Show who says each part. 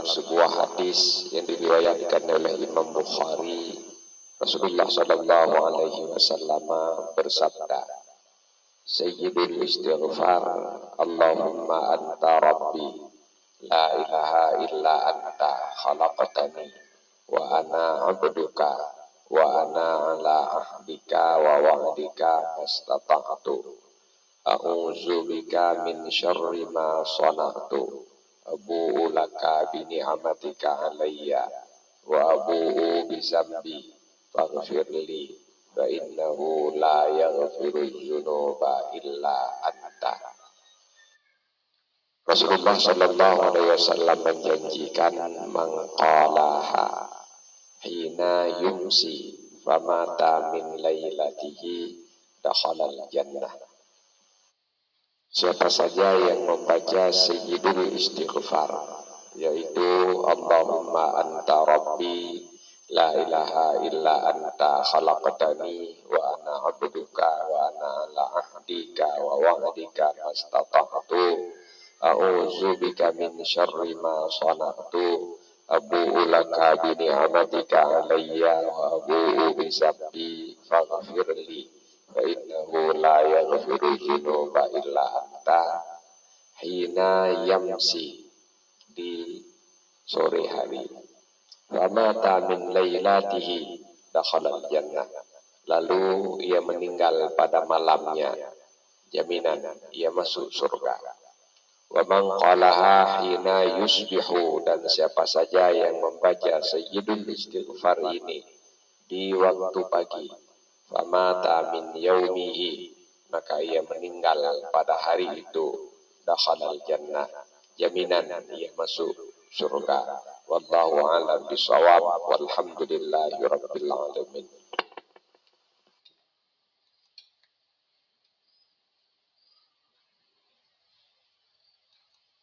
Speaker 1: sebuah hadis yang diriwayatkan oleh Imam Bukhari, Rasulullah Sallallahu Alaihi Wasallam bersabda, Sayyidul istighfar, Allahumma anta rabbi, la ilaha illa anta khalaqtani, wa ana abduka, wa ana ala ahdika wa wa'dika mastata'tu, a'udzu bika min syarri ma sana'tu, abu'u laka bi ni'matika alayya, wa abu'u bi zambi, faghfirli, fa innahu la yaghfiru dzunuba illa anta. Rasulullah Sallallahu Alaihi Wasallam menjanjikan, mangqalaha hina yumsi famata min lailatihi dakhalal jannah. Siapa saja yang membaca Sayyidul Istighfar, yaitu Allahumma anta rabbi, la ilaha illa anta khalaqtani, wa ana abduka, wa ana ala ahdika wa wa'dika mastata'tu, a'udzu bika min syarri ma sana'tu, abu'u laka bi ni'matika alayya wa abu'u bi zambi faghfirli, fa innahu la yaghfiru dzunuba illa anta. Hina yamsi, di sore hari, wa mata min lailatihi dakhalal jannah, lalu ia meninggal pada malamnya, jaminan ia masuk surga. Wa man qalaha hina yusbihu, dan siapa saja yang membaca Sayyidul Istighfar ini di waktu pagi, famata min yaumihi, maka ia meninggal pada hari itu, dakhalal jannah, jaminan ia masuk surga. Wallahu a'lam bishawab, walhamdulillahi rabbil alamin.